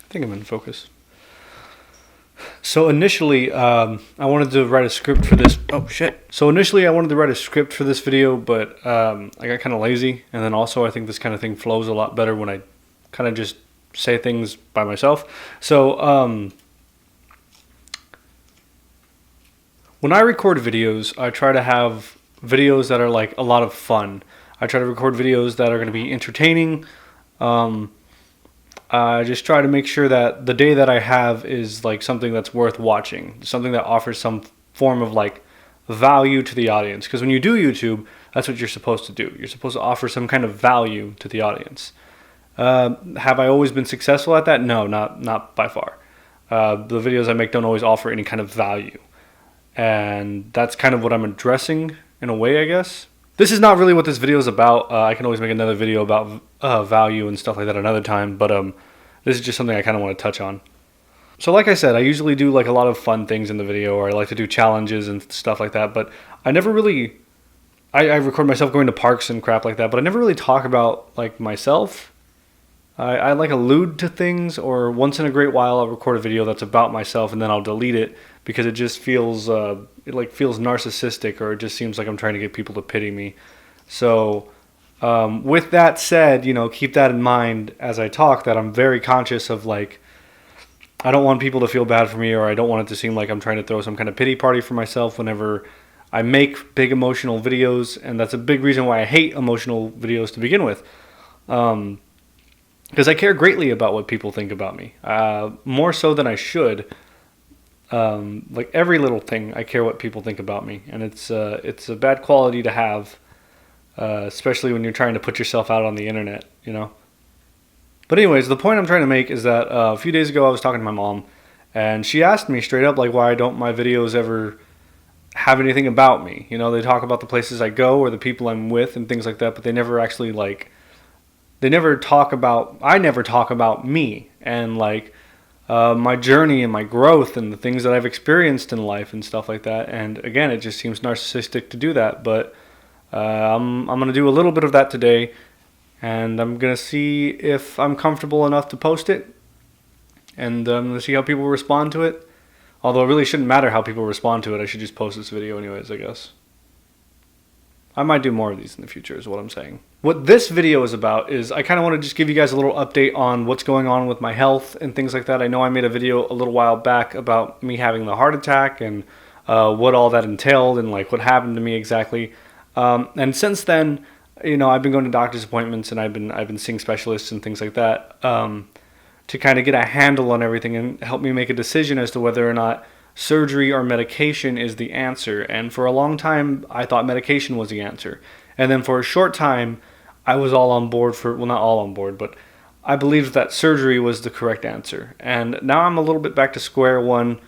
I think I'm in focus. So initially, I wanted to write a script for this. Oh shit! So initially, I wanted to write a script for this video, but I got kind of lazy, and then also I think this kind of thing flows a lot better when I kind of just say things by myself. So when I record videos, I try to have videos that are like a lot of fun. I try to record videos that are going to be entertaining. I just try to make sure that the day that I have is like something that's worth watching, something that offers some form of like value to the audience. Because when you do YouTube, that's what you're supposed to do. You're supposed to offer some kind of value to the audience. Have I always been successful at that? No, not by far. The videos I make don't always offer any kind of value. And that's kind of what I'm addressing in a way, I guess. This is not really what this video is about. I can always make another video about value and stuff like that another time, but this is just something I kind of want to touch on. So like I said, I usually do like a lot of fun things in the video, or I like to do challenges and stuff like that, but I never really, I record myself going to parks and crap like that, but I never really talk about like myself. I like allude to things, or once in a great while I'll record a video that's about myself and then I'll delete it because it just feels feels narcissistic, or it just seems like I'm trying to get people to pity me. So with that said, keep that in mind as I talk, that I'm very conscious of like, I don't want people to feel bad for me, or I don't want it to seem like I'm trying to throw some kind of pity party for myself whenever I make big emotional videos, and that's a big reason why I hate emotional videos to begin with. Because I care greatly about what people think about me, more so than I should. Like every little thing, I care what people think about me, and it's a bad quality to have, especially when you're trying to put yourself out on the internet, But anyways, the point I'm trying to make is that a few days ago I was talking to my mom, and she asked me straight up, like, why don't my videos ever have anything about me? They talk about the places I go or the people I'm with and things like that, but they never actually I never talk about me and like my journey and my growth and the things that I've experienced in life and stuff like that. And again, it just seems narcissistic to do that, but I'm going to do a little bit of that today, and I'm going to see if I'm comfortable enough to post it, and I'm going to see how people respond to it. Although it really shouldn't matter how people respond to it. I should just post this video anyways, I guess. I might do more of these in the future is what I'm saying. What this video is about is I kind of want to just give you guys a little update on what's going on with my health and things like that. I know I made a video a little while back about me having the heart attack and what all that entailed and like what happened to me exactly. And since then, I've been going to doctor's appointments, and I've been seeing specialists and things like that to kind of get a handle on everything and help me make a decision as to whether or not surgery or medication is the answer. And for a long time, I thought medication was the answer. And then for a short time, I was all on board not all on board, but I believed that surgery was the correct answer. And now I'm a little bit back to square one,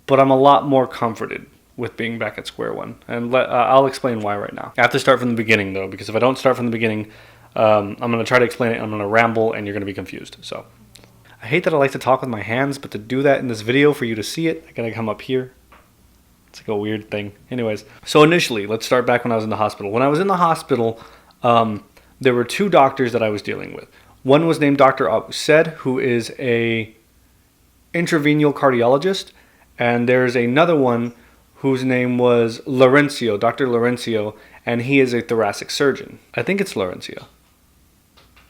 but I'm a lot more comforted with being back at square one. And I'll explain why right now. I have to start from the beginning, though, because if I don't start from the beginning, I'm going to try to explain it, and I'm going to ramble, and you're going to be confused. So I hate that I like to talk with my hands, but to do that in this video for you to see it, I gotta come up here. It's like a weird thing. Anyways, so initially, let's start back when I was in the hospital. When I was in the hospital, there were two doctors that I was dealing with. One was named Dr. Abu Said, who is a intravenous cardiologist, and there's another one whose name was Laurencio, Dr. Laurencio, and he is a thoracic surgeon. I think it's Laurencio.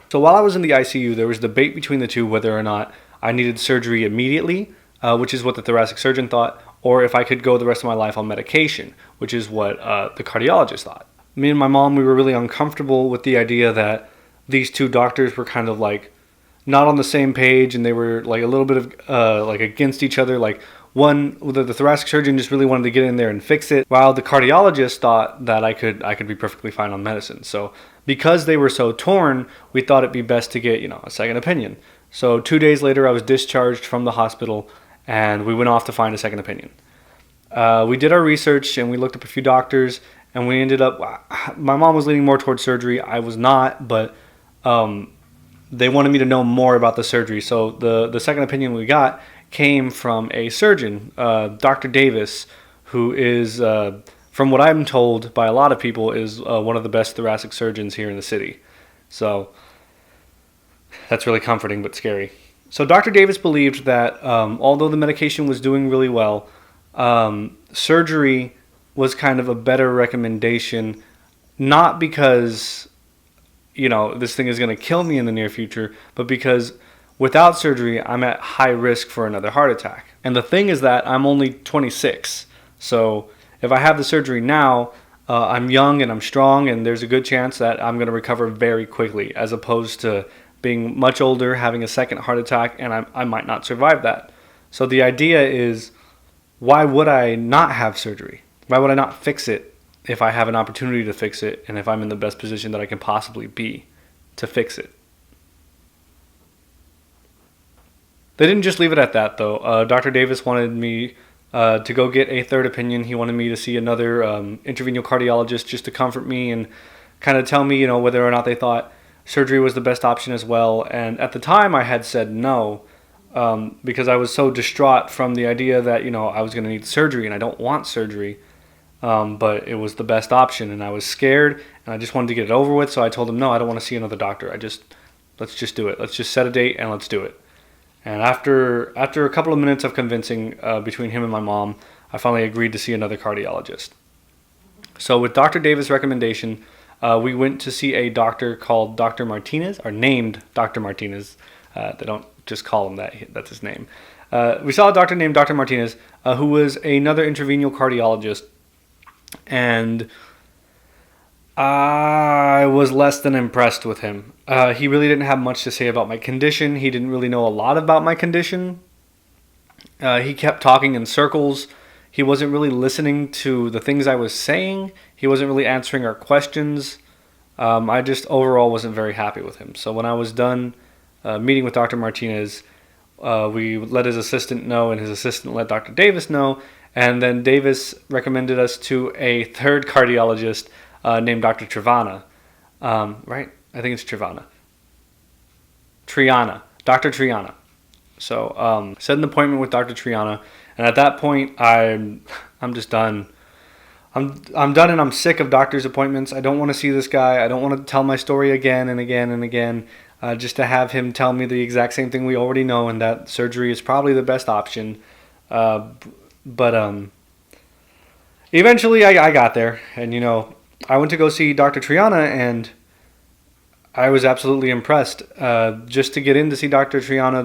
So while I was in the ICU, there was debate between the two whether or not I needed surgery immediately, which is what the thoracic surgeon thought, or if I could go the rest of my life on medication, which is what the cardiologist thought. Me and my mom, we were really uncomfortable with the idea that these two doctors were kind of like not on the same page, and they were like a little bit of like against each other. Like the thoracic surgeon just really wanted to get in there and fix it, while the cardiologist thought that I could be perfectly fine on medicine. So because they were so torn, we thought it'd be best to get, a second opinion. So 2 days later, I was discharged from the hospital, and we went off to find a second opinion. We did our research, and we looked up a few doctors, and we ended up, my mom was leaning more towards surgery. I was not, but they wanted me to know more about the surgery. So the second opinion we got came from a surgeon, Dr. Davis, who is, from what I'm told by a lot of people, is one of the best thoracic surgeons here in the city. So that's really comforting but scary. So Dr. Davis believed that although the medication was doing really well, surgery was kind of a better recommendation, not because, this thing is going to kill me in the near future, but because without surgery, I'm at high risk for another heart attack. And the thing is that I'm only 26. So if I have the surgery now, I'm young and I'm strong, and there's a good chance that I'm going to recover very quickly, as opposed to being much older, having a second heart attack, and I might not survive that. So the idea is, why would I not have surgery? Why would I not fix it if I have an opportunity to fix it, and if I'm in the best position that I can possibly be to fix it? They didn't just leave it at that, though. Dr. Davis wanted me to go get a third opinion. He wanted me to see another interventional cardiologist just to comfort me and kind of tell me, whether or not they thought surgery was the best option as well. And at the time, I had said no because I was so distraught from the idea that, I was going to need surgery, and I don't want surgery. But it was the best option, and I was scared, and I just wanted to get it over with. So I told him, no, I don't want to see another doctor. Let's just do it. Let's just set a date and let's do it. And after a couple of minutes of convincing between him and my mom, I finally agreed to see another cardiologist. So with Dr. Davis' recommendation, we went to see a doctor called Dr. Martinez, or named Dr. Martinez. They don't just call him that. That's his name. We saw a doctor named Dr. Martinez, who was another interventional cardiologist. And I was less than impressed with him. He really didn't have much to say about my condition. He didn't really know a lot about my condition. He kept talking in circles. He wasn't really listening to the things I was saying. He wasn't really answering our questions. I just overall wasn't very happy with him. So when I was done meeting with Dr. Martinez, we let his assistant know, and his assistant let Dr. Davis know. And then Davis recommended us to a third cardiologist named Dr. Trivana. Right? I think it's Trivana. Triana. Dr. Triana. So set an appointment with Dr. Triana. And at that point, I'm just done. I'm done, and I'm sick of doctor's appointments. I don't want to see this guy. I don't want to tell my story again and again and again. Just to have him tell me the exact same thing we already know, and that surgery is probably the best option. But eventually I got there, and I went to go see Dr. Triana, and I was absolutely impressed. Just to get in to see Dr. Triana,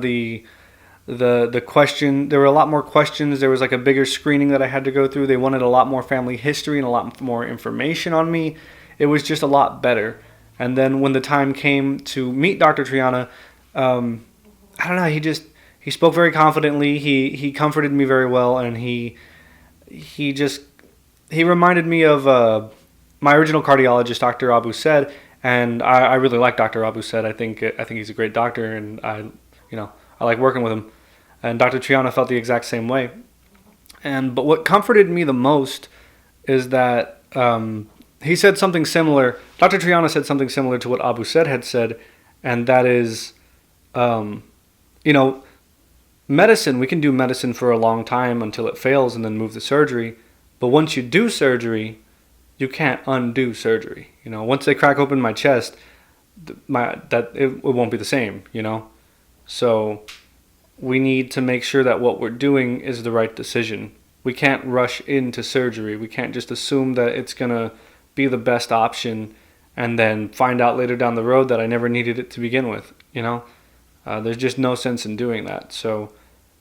the question, there were a lot more questions. There was like a bigger screening that I had to go through. They wanted a lot more family history and a lot more information on me. It was just a lot better. And then when the time came to meet Dr. Triana, I don't know, he spoke very confidently. He comforted me very well, and he reminded me of my original cardiologist, Dr. Abu Said, and I really like Dr. Abu Said. I think he's a great doctor, and I like working with him. And Dr. Triana felt the exact same way. But what comforted me the most is that he said something similar. Dr. Triana said something similar to what Abu Said had said, and that is, medicine, we can do medicine for a long time until it fails and then move to surgery. But once you do surgery, you can't undo surgery. Once they crack open my chest, it won't be the same, So we need to make sure that what we're doing is the right decision. We can't rush into surgery. We can't just assume that it's going to be the best option and then find out later down the road that I never needed it to begin with, There's just no sense in doing that. So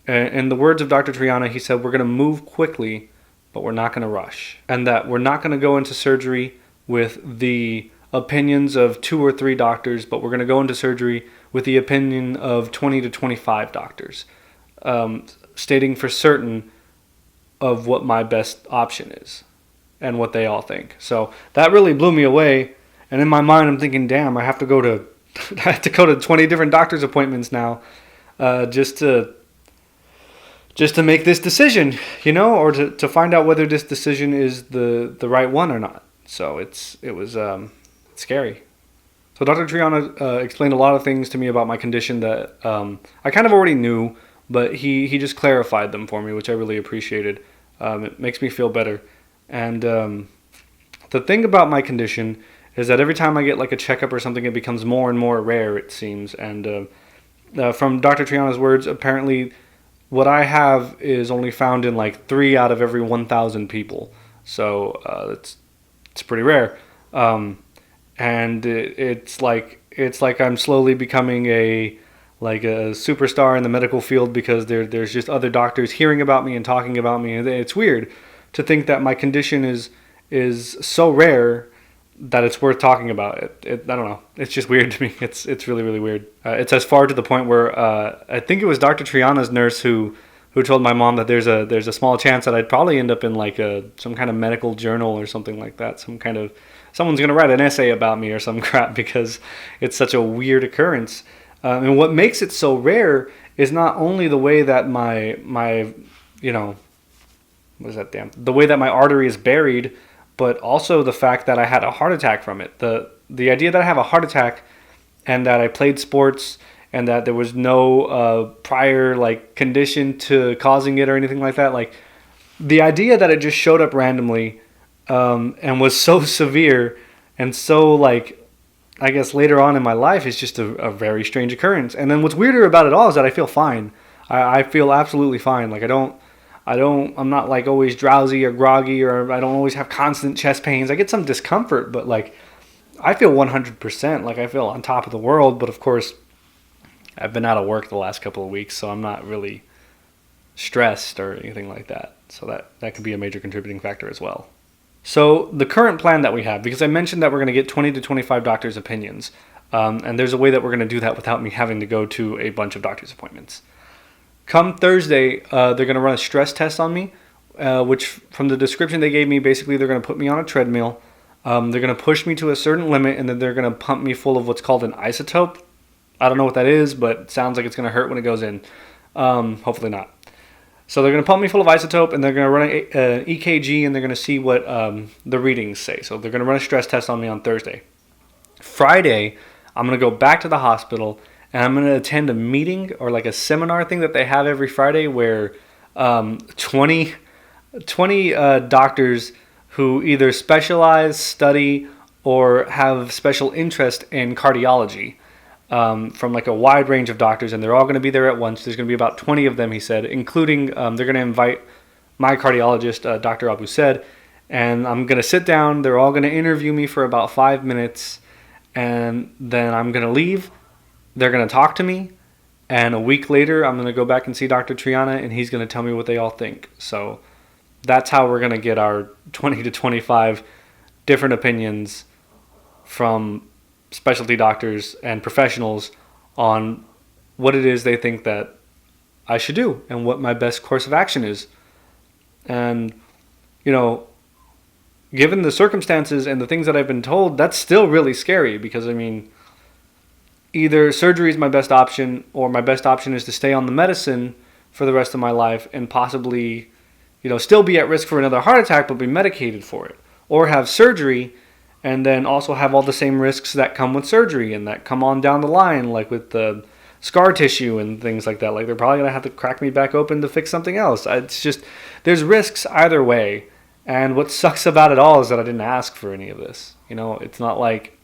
in the words of Dr. Triana, he said, we're going to move quickly, but we're not going to rush. And that we're not going to go into surgery with the opinions of 2 or 3 doctors, but we're going to go into surgery with the opinion of 20 to 25 doctors, stating for certain of what my best option is and what they all think. So that really blew me away. And in my mind, I'm thinking, damn, I have to go to 20 different doctor's appointments now, just to make this decision, or to find out whether this decision is the right one or not. So it was scary. So Dr. Triana explained a lot of things to me about my condition that I kind of already knew, but he just clarified them for me, which I really appreciated. It makes me feel better. And the thing about my condition is that every time I get like a checkup or something, it becomes more and more rare, it seems. And from Dr. Triana's words, apparently what I have is only found in like 3 out of every 1,000 people. So it's pretty rare. And it's like I'm slowly becoming a superstar in the medical field because there's just other doctors hearing about me and talking about me. And it's weird to think that my condition is so rare that it's worth talking about. I don't know. It's just weird to me. It's really, really weird. It's as far to the point where I think it was Dr. Triana's nurse who told my mom that there's a small chance that I'd probably end up in like some kind of medical journal or something like that. Someone's gonna write an essay about me or some crap because it's such a weird occurrence. And what makes it so rare is not only the way that my you know, what is that damn, the way that my artery is buried, but also the fact that I had a heart attack from it. The idea that I have a heart attack and that I played sports and that there was no prior like condition to causing it or anything like that, like the idea that it just showed up randomly and was so severe and so like I guess later on in my life is just a very strange occurrence. And then what's weirder about it all is that I feel fine. I feel absolutely fine. Like I'm not like always drowsy or groggy, or I don't always have constant chest pains. I get some discomfort, but like I feel 100%. Like I feel on top of the world. But of course, I've been out of work the last couple of weeks, so I'm not really stressed or anything like that. So that could be a major contributing factor as well. So the current plan that we have, because I mentioned that we're going to get 20 to 25 doctors' opinions, and there's a way that we're going to do that without me having to go to a bunch of doctor's appointments. Come Thursday, they're going to run a stress test on me, which from the description they gave me, basically they're going to put me on a treadmill. They're going to push me to a certain limit, and then they're going to pump me full of what's called an isotope. I don't know what that is, but it sounds like it's going to hurt when it goes in. Hopefully not. So they're going to pump me full of isotope, and they're going to run an EKG, and they're going to see what the readings say. So they're going to run a stress test on me on Thursday. Friday, I'm going to go back to the hospital, and I'm going to attend a meeting or like a seminar thing that they have every Friday where 20 doctors who either specialize, study, or have special interest in cardiology from like a wide range of doctors, and they're all going to be there at once. There's going to be about 20 of them, he said, including they're going to invite my cardiologist, Dr. Abu Said, and I'm going to sit down. They're all going to interview me for about 5 minutes, and then I'm going to leave. They're going to talk to me, and a week later, I'm going to go back and see Dr. Triana, and he's going to tell me what they all think. So that's how we're going to get our 20 to 25 different opinions from specialty doctors and professionals on what it is they think that I should do and what my best course of action is. And, you know, given the circumstances and the things that I've been told, that's still really scary because, I mean, either surgery is my best option or my best option is to stay on the medicine for the rest of my life and possibly, you know, still be at risk for another heart attack but be medicated for it. Or have surgery and then also have all the same risks that come with surgery and that come on down the line, like with the scar tissue and things like that. Like they're probably going to have to crack me back open to fix something else. It's just, there's risks either way. And what sucks about it all is that I didn't ask for any of this. You know, it's not like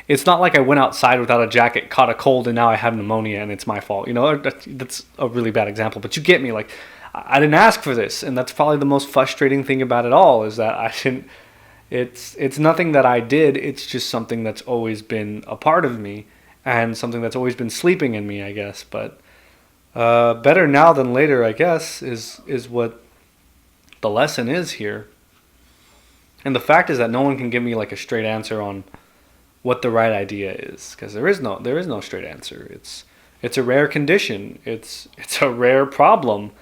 I went outside without a jacket, caught a cold, and now I have pneumonia and it's my fault. You know, that's a really bad example, but you get me. Like, I didn't ask for this, and that's probably the most frustrating thing about it all is that I didn't. It's nothing that I did. It's just something that's always been a part of me, and something that's always been sleeping in me, I guess. But better now than later, I guess, is what the lesson is here. And the fact is that no one can give me like a straight answer on what the right idea is, because there is no straight answer. It's a rare condition. It's a rare problem,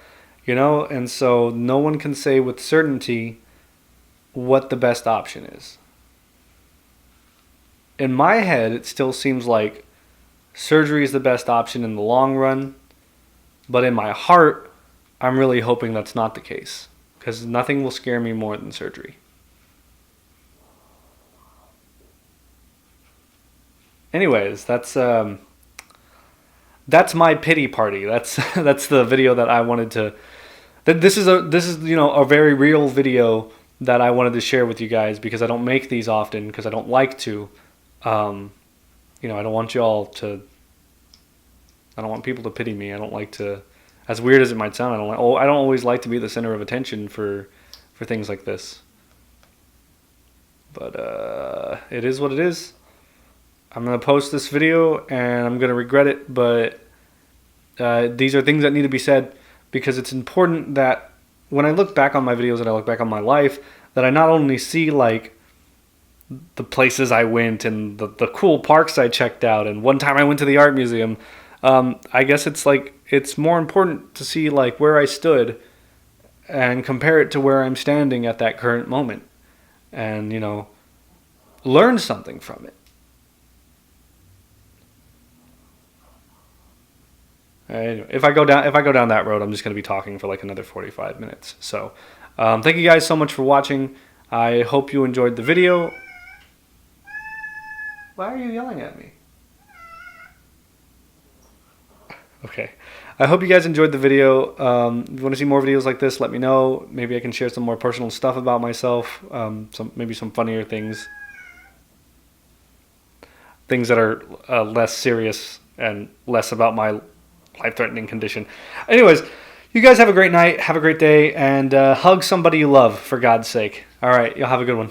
you know, and so no one can say with certainty what the best option is. In my head, it still seems like surgery is the best option in the long run, but in my heart, I'm really hoping that's not the case, because nothing will scare me more than surgery. Anyways, that's my pity party. That's the video that I wanted to. This is you know, a very real video that I wanted to share with you guys because I don't make these often because I don't like to. You know, I don't want y'all to I don't want people to pity me. I don't like to, as weird as it might sound, I don't always like to be the center of attention for things like this. But it is what it is. I'm going to post this video and I'm going to regret it, but these are things that need to be said because it's important that when I look back on my videos and I look back on my life, that I not only see like the places I went and the cool parks I checked out, and one time I went to the art museum. I guess it's more important to see like where I stood and compare it to where I'm standing at that current moment, and learn something from it. Anyway, if I go down that road, I'm just going to be talking for like another 45 minutes. So, thank you guys so much for watching. I hope you enjoyed the video. Why are you yelling at me? Okay. I hope you guys enjoyed the video. If you want to see more videos like this, let me know. Maybe I can share some more personal stuff about myself. Maybe some funnier things. Things that are less serious and less about my life-threatening condition. Anyways, you guys have a great night. Have a great day. And hug somebody you love, for God's sake. All right. Y'all have a good one.